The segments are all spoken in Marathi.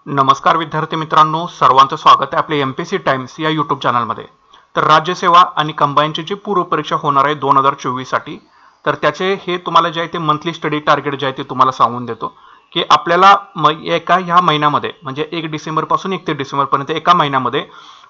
नमस्कार विद्यार्थी मित्रांनो, सर्वांचं स्वागत आहे आपल्या एमपीएससी टाइम्स या यूट्यूब चॅनलमध्ये। तर राज्यसेवा आणि कंबाईनची जी पूर्वपरीक्षा होणार आहे 2024 साठी, तर त्याचे हे तुम्हाला जे आहे ते मंथली स्टडी टार्गेट जे आहे ते तुम्हाला सांगून देतो की आपल्याला ह्या महिन्यामध्ये म्हणजे 1 डिसेंबर पासून 31 डिसेंबर पर्यंत एका महिन्यामध्ये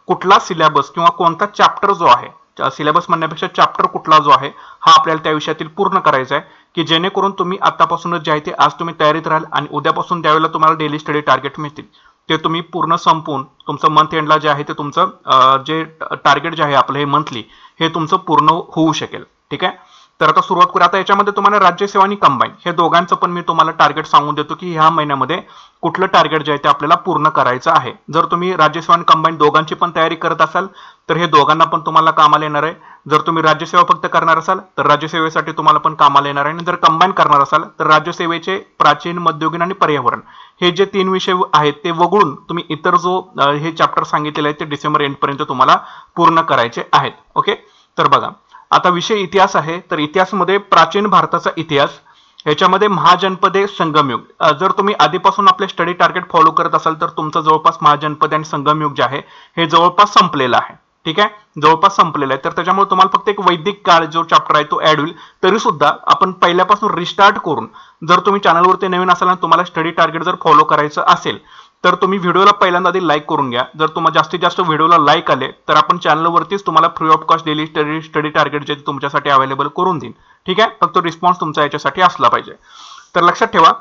कुठला सिलेबस किंवा कोणता चॅप्टर जो आहे, सिलेबस म्हणण्यापेक्षा चॅप्टर कुठला जो आहे हा आपल्याला त्या विषयातील पूर्ण करायचा आहे, की जेणेकरून तुम्ही आतापासूनच जे आहे ते आज तुम्ही तयारीत राहाल आणि उद्यापासून त्यावेळेला तुम्हाला डेली स्टडी टार्गेट मिळतील ते तुम्ही पूर्ण संपवून तुमचं मंथ एंडला जे आहे ते तुमचं जे टार्गेट जे आहे आपलं हे मंथली हे तुमचं पूर्ण होऊ शकेल। ठीक आहे, तर आता सुरुवात करू। आता याच्यामध्ये तुम्हाला राज्यसेवा आणि कंबाईन हे दोघांचं पण मी तुम्हाला टार्गेट सांगून देतो की ह्या महिन्यामध्ये कुठलं टार्गेट जे आहे ते आपल्याला पूर्ण करायचं आहे। जर तुम्ही राज्यसेवा आणि कंबाईन दोघांची पण तयारी करत असाल तर हे दोघांना पण तुम्हाला कामाला येणार आहे। जर तुम्ही राज्यसेवा फक्त करणार असाल तर राज्यसेवेसाठी तुम्हाला पण कामाला येणार आहे, आणि जर कंबाईन करणार असाल तर राज्यसेवेचे प्राचीन, मध्ययुगीन आणि पर्यावरण हे जे 3 विषय आहेत ते वगळून तुम्ही इतर जो हे चॅप्टर सांगितलेले आहेत ते डिसेंबर एंड पर्यंत तुम्हाला पूर्ण करायचे आहेत। ओके, तर बघा आता विषय इतिहास आहे। तर इतिहासमध्ये प्राचीन भारताचा इतिहास, याच्यामध्ये महाजनपदे, संगमयुग। जर तुम्ही आधीपासून आपले स्टडी टार्गेट फॉलो करत असाल तर तुमचं जवळपास महाजनपदे आणि संगमयुग जे आहे हे जवळपास संपलेलं आहे। ठीक आहे, जवळपास संपलेलं आहे। तर त्याच्यामुळे तुम्हाला फक्त एक वैदिक काळ जो चॅप्टर आहे तो ऍड होईल। तरी सुद्धा आपण पहिल्यापासून रिस्टार्ट करून, जर तुम्ही चॅनलवरती नवीन असाल आणि तुम्हाला स्टडी टार्गेट जर फॉलो करायचं असेल तर तुम्ही व्हिडिओला पहिल्यांदा आधी लाईक करून घ्या। जर तुम्हाला जास्तीत जास्त व्हिडिओला लाईक आले तर आपण चॅनलवरतीच तुम्हाला free of cost daily study target जे तुमच्यासाठी अवेलेबल करून देईन। ठीक आहे, फक्त रिस्पॉन्स तुमचा याच्यासाठी असला पाहिजे। तर लक्षात ठेवा,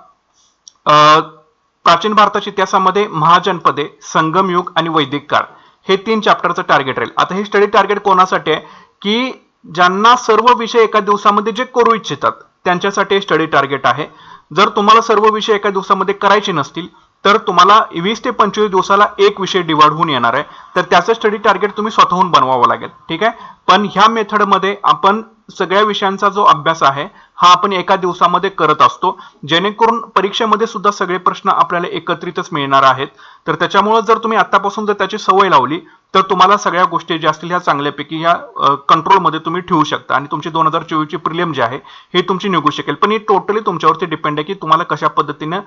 प्राचीन भारताच्या इतिहासामध्ये महाजनपदे, संगमयुग आणि वैदिक काळ हे 3 चॅप्टरचं टार्गेट राहील। आता हे स्टडी टार्गेट कोणासाठी आहे की ज्यांना सर्व विषय एका दिवसामध्ये जे करू इच्छितात त्यांच्यासाठी स्टडी टार्गेट आहे। जर तुम्हाला सर्व विषय एका दिवसामध्ये करायचे नसतील तर तुम्हाला 20 ते 25 दिवसाला एक विषय डिवाइड होऊन येणार आहे, तर त्याचं स्टडी टार्गेट तुम्ही स्वतःहून बनवावं लागेल। ठीक आहे, पण ह्या मेथडमध्ये आपण सगळ्या विषयांचा जो अभ्यास आहे हा आपण एका दिवसामध्ये करत असतो, जेणेकरून परीक्षेमध्ये सुद्धा सगळे प्रश्न आपल्याला एकत्रितच मिळणार आहेत। तर त्याच्यामुळे जर तुम्ही आतापासून जर त्याची सवय लावली तर तुम्हाला सगळ्या गोष्टी ज्या असतील ह्या चांगल्यापैकी ह्या कंट्रोलमध्ये तुम्ही ठेवू शकता आणि तुमची 2024 ची प्रिलिम जी आहे हे तुमची निघू शकेल। पण हे टोटली तुमच्यावरती डिपेंड आहे की तुम्हाला कशा पद्धतीने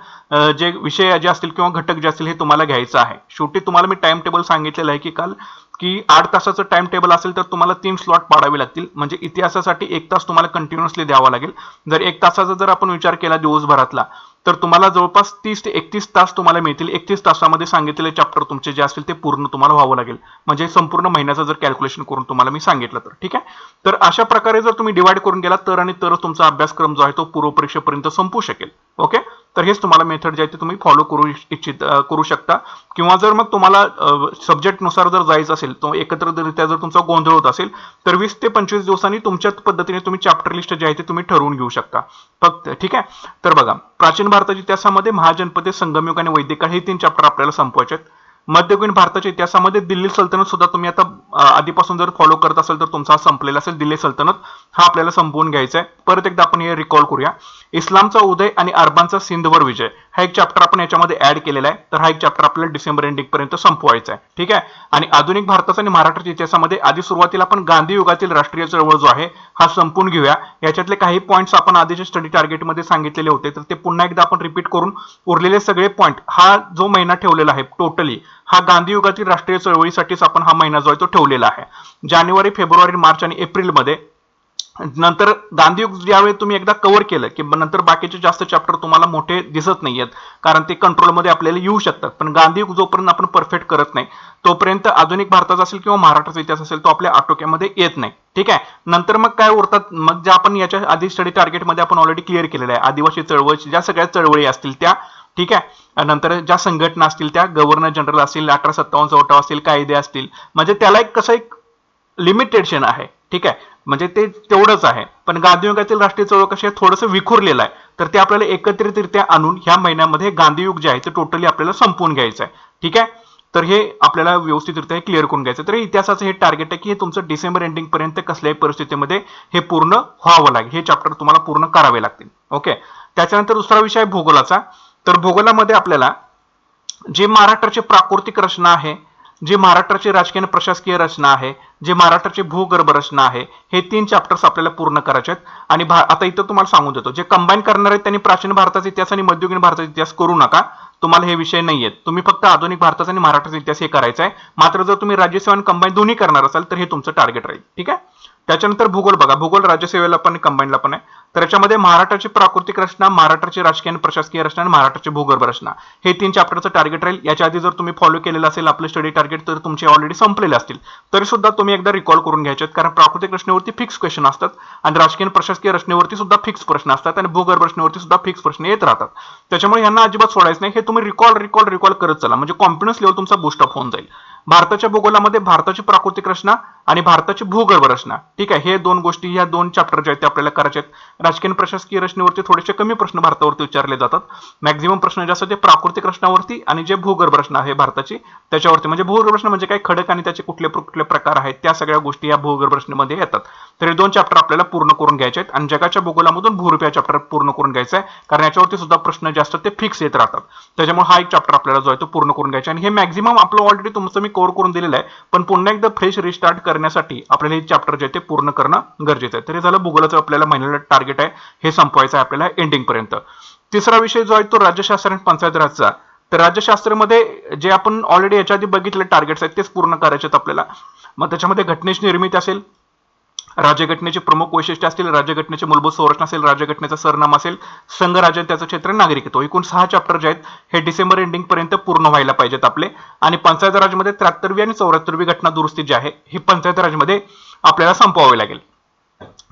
जे विषय जे असतील किंवा घटक जे असतील हे तुम्हाला घ्यायचं आहे। शेवटी तुम्हाला मी टाइम टेबल सांगितलेलं आहे की काल की 8 तासाचं टाइम टेबल असेल तर तुम्हाला 3 स्लॉट पाडावे लागतील, म्हणजे इतिहासासाठी 1 तास तुम्हाला कंटिन्युअसली द्यावा लागेल। जर 1 तासाचा जर आपण विचार केला दिवसभरातला तर तुम्हाला जवळपास 30 ते 31 तास तुम्हाला मिळतील। 31 तासामध्ये सांगितलेले चॅप्टर तुमचे जे असतील ते पूर्ण तुम्हाला व्हावं लागेल, म्हणजे संपूर्ण महिन्याचं जर कॅल्क्युलेशन करून तुम्हाला मी सांगितलं तर। ठीक आहे, तर अशा प्रकारे जर तुम्ही डिवाइड करून गेला तर आणि तरच तुमचा अभ्यासक्रम जो आहे तो पूर्वपरीक्षेपर्यंत संपू शकेल। ओके, तर हेच तुम्हाला मेथड जे आहे ते तुम्ही फॉलो करू शकता। किंवा जर मग तुम्हाला सब्जेक्ट नुसार जर जायचं असेल तो एकत्रितरित्या जर तुमचा गोंधळ होत असेल तर 20 ते 25 दिवसांनी तुमच्या पद्धतीने तुम्ही चॅप्टर लिस्ट जे आहे ते तुम्ही ठरवून घेऊ शकता फक्त। ठीक आहे, तर बघा प्राचीन भारताच्या इतिहासामध्ये महाजनपदे, संगमयुग आणि वैदिक काळ हे 3 चॅप्टर आपल्याला संपवायचे आहेत। मध्ययुगीन भारताच्या इतिहासामध्ये दिल्ली सल्तनत सुद्धा तुम्ही आता आधीपासून जर फॉलो करत असेल तर तुमचा संपलेला असेल। दिल्ली सल्तनत हा आपल्याला संपवून घ्यायचा आहे। परत एकदा आपण हे रिकॉल करूया, इस्लामचा उदय आणि अरबांचा सिंधवर विजय हा एक चॅप्टर आपण याच्यामध्ये ऍड केलेला आहे। तर हा एक चॅप्टर आपल्याला डिसेंबर एंडिंग पर्यंत संपवायचा आहे। ठीक आहे, आणि आधुनिक भारताचा आणि महाराष्ट्राच्या इतिहासामध्ये आधी सुरुवातीला आपण गांधी युगातील राष्ट्रीय चळवळ जो आहे हा संपून घेऊया। याच्यातले काही पॉईंट्स आपण आधीच्या स्टडी टार्गेटमध्ये सांगितलेले होते तर ते पुन्हा एकदा आपण रिपीट करून उरलेले सगळे पॉईंट हा जो महिना ठेवलेला आहे टोटली हा गांधी युगातील राष्ट्रीय चळवळीसाठीच आपण हा महिना जो आहे तो ठेवलेला आहे। जानेवारी, फेब्रुवारी, मार्च आणि एप्रिल मध्ये नंतर गांधीयुग ज्यावेळी तुम्ही एकदा कव्हर केलं की नंतर बाकीचे जास्त चॅप्टर तुम्हाला मोठे दिसत नाहीयेत, कारण ते कंट्रोलमध्ये आपल्याला येऊ शकतात। पण गांधीयुग जोपर्यंत आपण परफेक्ट करत नाही तोपर्यंत आधुनिक भारताचा असेल किंवा महाराष्ट्राचा इतिहास असेल तो आपल्या आटोक्यामध्ये येत नाही। ठीक आहे, नंतर मग काय उरतात, मग ज्या आपण याच्या आधी स्टडी टार्गेटमध्ये आपण ऑलरेडी क्लिअर केलेलं आहे, आदिवासी चळवळ ज्या सगळ्या चळवळी असतील त्या। ठीक आहे, नंतर ज्या संघटना असतील त्या, गव्हर्नर जनरल असतील, 1857 उठाव असतील, कायदे असतील, म्हणजे त्याला एक कसं एक लिमिटेशन आहे। ठीक आहे, म्हणजे ते तेवढंच आहे। पण गांधीयुगातील राष्ट्रीय चळवळ कशी आहे थोडंसं विखुरलेलं आहे, तर ते आपल्याला एकत्रितरित्या आणून ह्या महिन्यामध्ये गांधीयुग जे आहे ते टोटली आपल्याला संपवून घ्यायचं आहे। ठीक आहे, तर हे आपल्याला व्यवस्थितरित्या क्लिअर करून घ्यायचं। तर इतिहासाचं हे टार्गेट आहे की हे तुमचं डिसेंबर एंडिंग पर्यंत कसल्याही परिस्थितीमध्ये हे पूर्ण व्हावं लागेल, हे चॅप्टर तुम्हाला पूर्ण करावे लागतील। ओके, त्याच्यानंतर दुसरा विषय आहे भूगोलाचा। तर भूगोलामध्ये आपल्याला जी महाराष्ट्राची प्राकृतिक रचना आहे, जी महाराष्ट्राची राजकीय आणि प्रशासकीय रचना आहे, जे महाराष्ट्राची भूगर्भ रचना आहे, हे 3 चॅप्टर्स आपल्याला पूर्ण करायचे आहेत. आणि आता इथं तुम्हाला सांगून देतो, जे कंबाईन करणार आहेत त्यांनी प्राचीन भारताचा इतिहास आणि मध्ययुगीन भारताचा इतिहास करू नका. तुम्हाला हे विषय नाही आहेत. तुम्ही फक्त आधुनिक भारताचा आणि महाराष्ट्राचा इतिहास हे करायचा आहे. मात्र जर तुम्ही राज्यसेवा आणि कंबाईन दोन्ही करणार असाल तर हे तुमचं टार्गेट राहील. ठीक आहे. त्याच्यानंतर भूगोल बघा. भूगोल राज्यसेवेला पण कंबाईनला पण आहे. तर याच्यामध्ये महाराष्ट्राची प्राकृतिक रचना, महाराष्ट्राची राजकीय आणि प्रशासकीय रचना आणि महाराष्ट्राची भूगर्भ रचना हे 3 चॅप्टरचं टार्गेट राहील. याच्या आधी जर तुम्ही फॉलो केलेलं असेल आपलं स्टडी टार्गेट तर तुमचे ऑलरेडी संपलेले असतील. तरी सुद्धा तुम्ही एकदा रिकॉल करून घ्यायचे आहेत, कारण प्राकृतिक रचनेवरती फिक्स क्वेश्चन असतात आणि राजकीय आणि प्रशासकीय रचनेवरती सुद्धा फिक्स प्रश्न असतात आणि भूगर्भ रचनेवरती सुद्धा फिक्स प्रश्न येत राहतात. त्याच्यामुळे यांना अजिबात सोडायचं नाही. हे तुम्ही रिकॉल करत चला, म्हणजे कॉन्फिडन्स लेवल तुमचा बूस्टअप होऊन जाईल. भारताच्या भूगोलामध्ये भारताची प्राकृतिक रचना आणि भारताची भूगर्भ रचना, ठीक आहे, हे 2 गोष्टी, ह्या 2 चॅप्टर जे आहेत ते आपल्याला करायचे आहेत. राजकीय प्रशासकीय रचनेवरती थोडेसे कमी प्रश्न भारतावरती विचारले जातात. मॅक्झिमम प्रश्न जे असतात ते प्राकृतिक रचनावरती आणि जे भूगर्भ रचना आहे भारताची त्याच्यावरती. म्हणजे भूगर्भ रचना म्हणजे काय, खडक आणि त्याचे कुठले कुठले प्रकार आहेत त्या सगळ्या गोष्टी या भूगर्भ रचनेमध्ये येतात. तर हे 2 चॅप्टर आपल्याला पूर्ण करून घ्यायचे आहेत आणि जगाच्या भूगोलामधून भूरूप या चॅप्टर पूर्ण करून घ्यायचा आहे, कारण याच्यावरती सुद्धा प्रश्न जे असतात ते फिक्स येत राहतात. त्याच्यामुळे हा एक चॅप्टर आपल्याला जो आहे तो पूर्ण करून घ्यायचा आणि हे मॅक्झिमम आपलं ऑलरेडी तुमचं मी कव्हर करून दिलेलं आहे, पण पुन्हा एकदा फ्रेश रिस्टार्ट करण्यासाठी आपल्याला हे चॅप्टर जे आहे ते पूर्ण करणं गरजेचं आहे. तर हे झालं भूगोलाचं आपल्याला महिन्याला टार्गेट आहे, हे संपवायचं आहे आपल्याला एंडिंग पर्यंत. तिसरा विषय जो आहे तो राज्यशास्त्र आणि पंचायत राजचा. तर राज्यशास्त्रामध्ये जे आपण ऑलरेडी याच्या आधी बघितले टार्गेट्स आहेत तेच पूर्ण करायचे आहेत आपल्याला. मग त्याच्यामध्ये घटनेची निर्मिती असेल, राज्यघटनेचे प्रमुख वैशिष्ट्य असतील, राज्यघटनेचे मूलभूत संरचना असेल, राज्यघटनेचा सरनामा असेल, संघराज्य त्याचं क्षेत्र, नागरिकत्व, एकूण 6 चॅप्टर जे आहेत हे डिसेंबर एंडिंग पर्यंत पूर्ण व्हायला पाहिजेत आपले. आणि पंचायत राजमध्ये 73वी आणि 74वी घटना दुरुस्ती जी आहे ही पंचायत राजमध्ये आपल्याला संपवावी लागेल.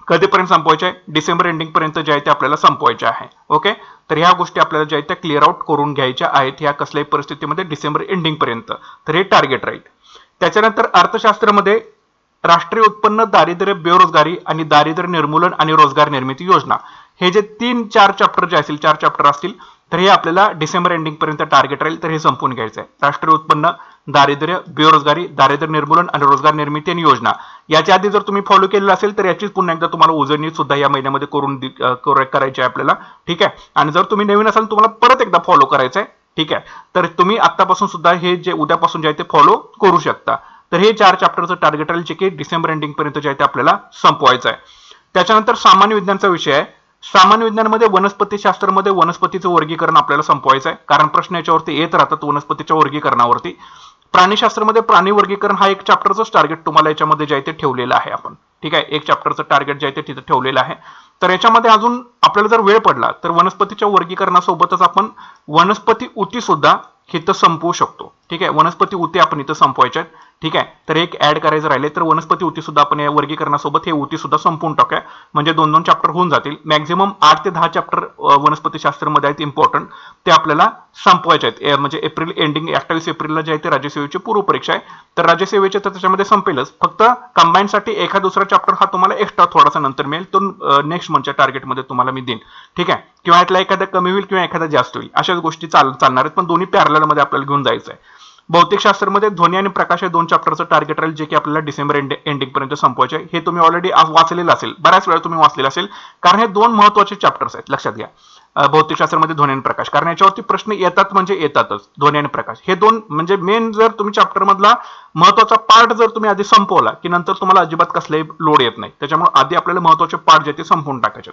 कधीपर्यंत संपवायचे आहे? डिसेंबर एंडिंग पर्यंत जे आहे ते आपल्याला संपवायचे आहे. ओके. तर ह्या गोष्टी आपल्याला ज्या आहेत त्या क्लिअर आउट करून घ्यायच्या आहेत ह्या कसल्याही परिस्थितीमध्ये डिसेंबर एंडिंग पर्यंत. तर हे टार्गेट राहील. त्याच्यानंतर अर्थशास्त्रामध्ये राष्ट्रीय उत्पन्न, दारिद्र्य, बेरोजगारी आणि दारिद्र्य निर्मूलन आणि रोजगार निर्मिती योजना, हे जे 3-4 चॅप्टर जे असतील, 4 चॅप्टर असतील, तर हे आपल्याला डिसेंबर एंडिंग पर्यंत टार्गेट राहील. तर हे संपून घ्यायचं आहे. राष्ट्रीय उत्पन्न, दारिद्र्य, बेरोजगारी, दारिद्र्य निर्मूलन आणि रोजगार निर्मिती आणि योजना याच्या आधी जर तुम्ही फॉलो केलेलं असेल तर याची पुन्हा एकदा तुम्हाला उजळणी सुद्धा या महिन्यामध्ये करून करायची आहे आपल्याला. ठीक आहे. आणि जर तुम्ही नवीन असाल तुम्हाला परत एकदा फॉलो करायचं आहे. ठीक आहे. तर तुम्ही आतापासून सुद्धा हे जे उद्यापासून जे आहे ते फॉलो करू शकता. तर हे 4 चॅप्टरचं टार्गेट राहील जे की डिसेंबर एंडिंग पर्यंत जे आहे ते आपल्याला संपवायचं आहे. त्याच्यानंतर सामान्य विज्ञानचा विषय आहे. सामान्य विज्ञानामध्ये वनस्पती शास्त्रामध्ये वनस्पतीचं वर्गीकरण आपल्याला संपवायचं आहे, कारण प्रश्न याच्यावरती येत राहतात वनस्पतीच्या वर्गीकरणावरती. प्राणीशास्त्रामध्ये प्राणी वर्गीकरण हा एक चॅप्टरच टार्गेट तुम्हाला याच्यामध्ये जे आहे ते ठेवलेलं आहे आपण. ठीक आहे. एक चॅप्टरचं टार्गेट जे आहे ते तिथे ठेवलेलं आहे. तर याच्यामध्ये अजून आपल्याला जर वेळ पडला तर वनस्पतीच्या वर्गीकरणासोबतच आपण वनस्पती ऊती सुद्धा इथं संपवू शकतो. ठीक आहे. वनस्पती ऊती आपण इथं संपवायच्या आहेत. ठीक आहे. तर एक ऍड करायचं राहिले तर वनस्पती ऊती सुद्धा आपण या वर्गीकरणासोबत हे ऊती सुद्धा संपवून टाकूया, म्हणजे 2-2 चॅप्टर होऊन जातील. मॅक्झिमम 8 ते 10 चॅप्टर वनस्पती शास्त्रामध्ये आहेत इम्पॉर्टंट, ते आपल्याला संपवायचे आहेत. म्हणजे एप्रिल एंडिंग 28 एप्रिलला जे आहे ते राज्यसेवेची पूर्व परीक्षा आहे. तर राज्यसेवेचे तर त्याच्यामध्ये संपेलच. फक्त कंबाईनसाठी एखादा दुसरा चॅप्टर हा तुम्हाला एक्स्ट्रा थोडासा नंतर मिळेल, तो नेक्स्ट मंथच्या टार्गेटमध्ये तुम्हाला मी देईन. ठीक आहे. किंवा यातला एखादा कमी होईल किंवा एखादा जास्त होईल, अशाच गोष्टी चालणार आहेत, पण दोन्ही पॅरलल मध्ये आपल्याला घेऊन जायचं आहे. भौतिक शास्त्रामध्ये ध्वनी आणि प्रकाश हे 2 चॅप्टरचं टार्गेट राहील जे की आपल्याला डिसेंबर एंडिंग पर्यंत संपवायचे आहे. हे तुम्ही ऑलरेडी वाचलेलं असेल, बऱ्याच वेळा तुम्ही वाचलेलं असेल, कारण हे 2 महत्त्वाचे चॅप्टर्स आहेत. लक्षात घ्या. भौतिक शास्त्रामध्ये ध्वनी आणि प्रकाश, कारण याच्यावरती प्रश्न येतात म्हणजे येतातच. ध्वनी आणि प्रकाश हे 2 म्हणजे मेन, जर तुम्ही चॅप्टर मधला महत्त्वाचा पार्ट जर तुम्ही आधी संपवला की नंतर तुम्हाला अजिबात कसलाही लोड येत नाही. त्याच्यामुळे आधी आपल्याला महत्त्वाचे पार्ट जे ते संपवून टाकायचे.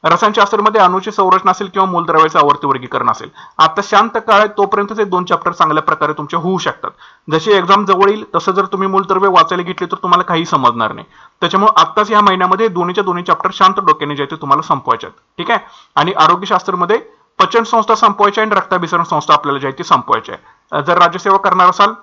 रसायनशास्त्रामध्ये अणूची संरचना असेल किंवा मूलद्रव्याचं आवर्ती वर्गीकरण असेल. आता शांत काळ आहे तोपर्यंत ते 2 चॅप्टर चांगल्या प्रकारे तुमचे होऊ शकतात. जशी एक्झाम जवळ येईल तसं जर तुम्ही मूलद्रव्य वाचायला घेतली तर तुम्हाला काही समजणार नाही. त्याच्यामुळे आत्ताच या महिन्यामध्ये दोन्ही चॅप्टर शांत डोक्याने जे ते तुम्हाला संपवायचे आहेत. ठीक आहे. आणि आरोग्यशास्त्रामध्ये पचन संस्था संपवायची आणि रक्ताभिसरण संस्था आपल्याला जे आहे ती संपवायची आहे. जर राज्यसेवा करणार असाल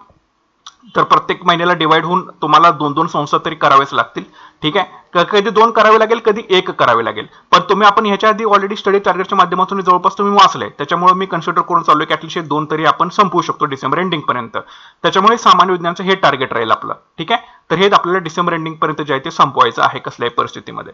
तर प्रत्येक महिन्याला डिवाइड होऊन तुम्हाला 2-2 संस्था तरी करावेच लागतील. ठीक आहे. कधी 2 करावे लागेल, कधी 1 करावे लागेल. पण तुम्ही आपण ह्याच्या आधी ऑलरेडी स्टडी टार्गेटच्या माध्यमातून जवळपास तुम्ही वाचले, त्याच्यामुळे मी कन्सिडर करून चालू आहे की ॲटलिस्ट 2 तरी आपण संपवू शकतो डिसेंबर एंडिंग पर्यंत. त्याच्यामुळे सामान्य विज्ञानचं हे टार्गेट राहील आपलं. ठीक आहे. तर हे आपल्याला डिसेंबर एंडिंग पर्यंत जे आहे ते संपवायचं आहे कसल्याही परिस्थितीमध्ये.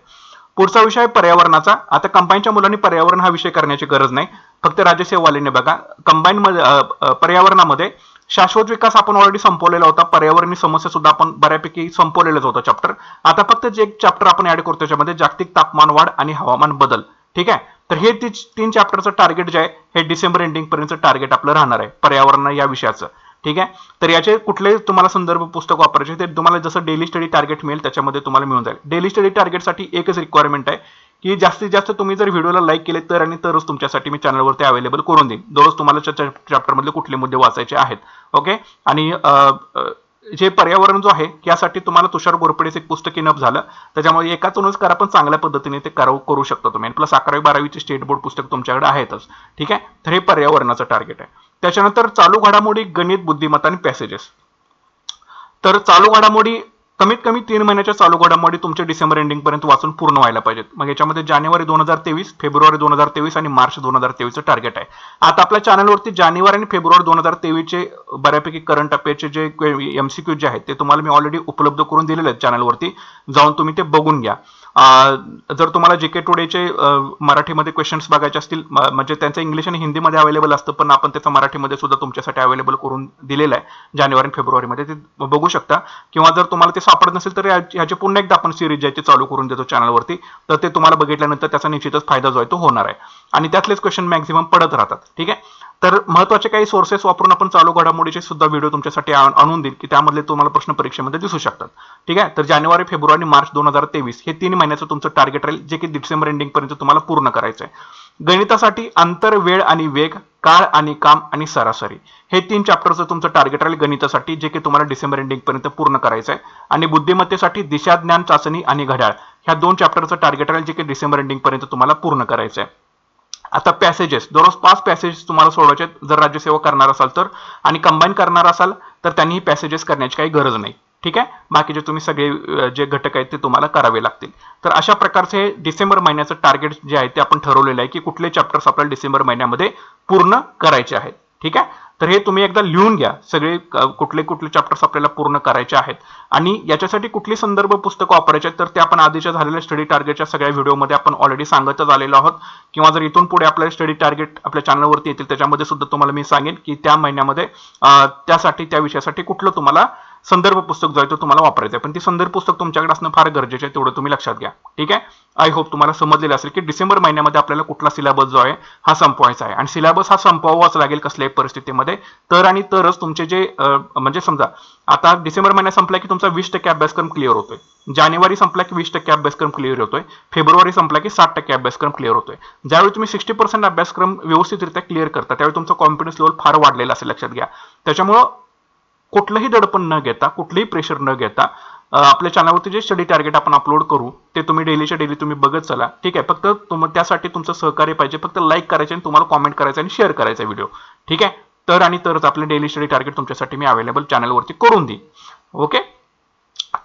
पुढचा विषय आहे पर्यावरणाचा. आता कंबाईनच्या मुलांनी पर्यावरण हा विषय करण्याची गरज नाही, फक्त राज्यसेवावाल्यांनी बघा. कंबाईन मध्ये पर्यावरणामध्ये शाश्वत विकास आपण ऑलरेडी संपवलेला होता. पर्यावरणीय समस्या सुद्धा आपण बऱ्यापैकी संपवलेलाच होता चॅप्टर. आता फक्त जे एक चॅप्टर आपण ऍड करतो त्याच्यामध्ये जागतिक तापमान वाढ आणि हवामान बदल. ठीक आहे. तर हे 3 चॅप्टरचं टार्गेट जे आहे हे डिसेंबर एंडिंग पर्यंत टार्गेट आपलं राहणार आहे पर्यावरण या विषयाचं. ठीक आहे. तर याचे कुठले तुम्हाला संदर्भ पुस्तक वापरायचे ते तुम्हाला जसं डेली स्टडी टार्गेट मिळेल त्याच्यामध्ये तुम्हाला मिळून जाईल. डेली स्टडी टार्गेटसाठी एकच रिक्वायरमेंट आहे की जास्तीत जास्त तुम्ही जर व्हिडिओला लाईक केले तर आणि तरच तुमच्यासाठी मी चॅनलवरती अवेलेबल करून देईन. दररोज तुम्हाला चॅप्टरमधले कुठले मुद्दे वाचायचे आहेत. ओके. आणि जे पर्यावरण जो आहे यासाठी तुम्हाला तुषार घोरपडेचं एक पुस्तक इनफ झालं. त्याच्यामुळे एकातूनच करा पण चांगल्या पद्धतीने ते करू शकता तुम्ही. प्लस 11वी-12वीचे स्टेट बोर्ड पुस्तक तुमच्याकडे आहेतच. ठीक आहे. तर हे पर्यावरणाचं टार्गेट आहे. त्याच्यानंतर चालू घडामोडी, गणित, बुद्धिमत्ता आणि पॅसेजेस. तर चालू घडामोडी कमीत कमी 3 महिन्याच्या चालू घडामोडी तुमच्या डिसेंबर एंडिंग पर्यंत वाचून पूर्ण व्हायला पाहिजेत. मग याच्यामध्ये जानेवारी 2023, फेब्रुवारी 2023 आणि मार्च 2023चं टार्गेट आहे. आता आपल्या चॅनलवरती जानेवारी आणि फेब्रुवारी 2023चे बऱ्यापैकी करंट अफेअरचे जे MCQ जे आहेत ते तुम्हाला मी ऑलरेडी उपलब्ध करून दिलेले आहेत चॅनलवरती. जाऊन तुम्ही ते बघून घ्या. जर तुम्हाला जीके टुडेचे मराठीमध्ये क्वेश्चन्स बघायचे असतील, म्हणजे त्यांचं इंग्लिश आणि हिंदीमध्ये अवेलेबल असतं, पण आपण त्याचं मराठीमध्ये सुद्धा तुमच्यासाठी अवेलेबल करून दिलेलं आहे जानेवारी आणि फेब्रुवारीमध्ये, ते बघू शकता. किंवा जर तुम्हाला ते सापडत नसेल तर ह्याचे पुन्हा एकदा आपण सिरीज जे आहे ते चालू करून देतो चॅनलवरती. तर ते तुम्हाला बघितल्यानंतर त्याचा निश्चितच फायदा जो आहे तो होणार आहे. आणि त्यातलेच क्वेश्चन मॅक्झिमम पडत राहतात. ठीक आहे. तर महत्त्वाचे काही सोर्सेस वापरून आपण चालू घडामोडीचे सुद्धा व्हिडिओ तुमच्यासाठी आणून देईल की त्यामधले तुम्हाला प्रश्न परीक्षेमध्ये दिसू शकतात. ठीक आहे. तर जानेवारी, फेब्रुवारी, मार्च 2023 हे 3 महिन्याचं तुमचं टार्गेट राहील, जे की डिसेंबर एंडिंग पर्यंत तुम्हाला पूर्ण करायचं आहे. गणितासाठी अंतर, वेळ आणि वेग, काळ आणि काम आणि सरासरी हे 3 चॅप्टरचं तुमचं टार्गेट राहील गणितासाठी, जे की तुम्हाला डिसेंबर एंडिंग पर्यंत पूर्ण करायचं आहे. आणि बुद्धिमत्तेसाठी दिशा, ज्ञान, चाचणी आणि घड्याळ ह्या 2 चॅप्टरचं टार्गेट राहील, जे की डिसेंबर एंडिंग पर्यंत तुम्हाला पूर्ण करायचं आहे. आता पॅसेजेस, दररोज 5 पॅसेजेस तुम्हाला सोडवायचे जर राज्यसेवा करणार असाल तर. आणि कंबाईन करणार असाल तर त्यांनी पॅसेजेस करण्याची काही गरज नाही. ठीक आहे. बाकीचे तुम्ही सगळे जे घटक आहेत ते तुम्हाला करावे लागतील. तर अशा प्रकारचे डिसेंबर महिन्याचं टार्गेट जे आहे ते आपण ठरवलेलं आहे की कुठले चॅप्टर्स आपल्याला डिसेंबर महिन्यामध्ये पूर्ण करायचे आहेत. ठीक आहे. तर हे तुम्ही एकदा लिहून घ्या, सगळे कुठले कुठले चॅप्टर्स आपल्याला पूर्ण करायचे आहेत. आणि याच्यासाठी कुठली संदर्भ पुस्तकं वापरायचे आहेत तर ते आपण आधीच्या झालेल्या स्टडी टार्गेटच्या सगळ्या व्हिडिओमध्ये आपण ऑलरेडी सांगतच आलेलो आहोत. किंवा जर इथून पुढे आपल्याला स्टडी टार्गेट आपल्या चॅनलवरती येतील त्याच्यामध्ये सुद्धा तुम्हाला मी सांगेन की त्या महिन्यामध्ये त्यासाठी त्या विषयासाठी कुठलं तुम्हाला संदर्भ पुस्तक जो आहे तो तुम्हाला वापरायचं आहे. पण ती संदर्भ पुस्तक तुमच्याकडे असणं फार गरजेचं आहे, तेवढं तुम्ही लक्षात घ्या. ठीक आहे. आय होप तुम्हाला समजलेलं असेल की डिसेंबर महिन्यामध्ये आपल्याला कुठला सिलेबस जो आहे हा संपवायचा आहे. आणि सिलेबस हा संपवावाच लागेल कसल्याही परिस्थितीमध्ये. तर आणि तरच तुमचे जे म्हणजे समजा आता डिसेंबर महिना संपला की तुमचा 20% अभ्यासक्रम क्लिअर होतोय, जानेवारी संपला की 20% अभ्यासक्रम क्लिअर होतोय, फेब्रुवारी संपला की 60% अभ्यासक्रम क्लिअर होतोय. ज्यावेळी तुम्ही 60% अभ्यासक्रम व्यवस्थितरित्या क्लिअर करता त्यावेळी तुमचा कॉन्फिडन्स लेवल फार वाढलेला असेल, लक्षात घ्या. त्याच्यामुळं कुठलंही दडपण न घेता, कुठलंही प्रेशर न घेता आपल्या चॅनलवरती जे स्टडी टार्गेट आपण अपलोड करू ते तुम्ही डेलीच्या डेली तुम्ही बघत चला. ठीक आहे. फक्त त्यासाठी तुमचं सहकार्य पाहिजे. फक्त लाईक करायचे आणि तुम्हाला कॉमेंट करायचं आणि शेअर करायचा व्हिडिओ. ठीक आहे. तर आणि तरच आपले डेली स्टडी टार्गेट तुमच्यासाठी मी अवेलेबल चॅनलवरती करून देईन. ओके.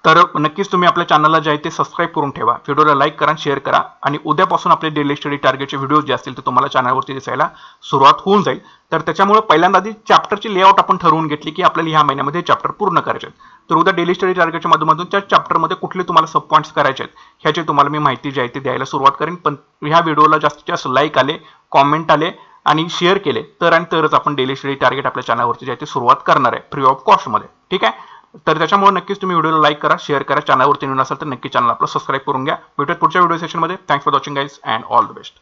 तर नक्कीच तुम्ही आपल्या चॅनलला जे आहे ते सबस्क्राईब करून ठेवा, व्हिडिओला लाईक करा, शेअर करा. आणि उद्यापासून आपले डेली स्टडी टार्गेटचे व्हिडिओ जे असतील ते तुम्हाला चॅनलवरती दिसायला सुरुवात होऊन जाईल. तर त्याच्यामुळे पहिल्यांदा आधी चॅप्टरची लेआउट आपण ठरवून घेतली की आपल्याला ह्या महिन्यामध्ये चॅप्टर पूर्ण करायचे आहेत. तर उद्या डेली स्टडी टार्गेटच्या माध्यमातून त्या चॅप्टरमध्ये कुठले तुम्हाला सब पॉईंट्स करायचे आहेत ह्याची तुम्हाला मी माहिती जी आहे ती द्यायला सुरुवात करेन. पण ह्या व्हिडिओला जास्तीत जास्त लाईक आले, कॉमेंट आले आणि शेअर केले तर आणि तरच आपण डेली स्टडी टार्गेट आपल्या चॅनलवरती जे आहे ते सुरुवात करणार आहे फ्री ऑफ कॉस्टमध्ये. ठीक आहे. तर त्याच्यामुळे नक्कीच तुम्ही व्हिडिओला लाईक करा, शेअर करा. चॅनलवरती नवीन असाल तर नक्की चॅनल आपलं सबस्क्राईब करून घ्या. भेटूयात पुढच्या व्हिडिओ सेशनमध्ये. Thanks for watching guys and all the best.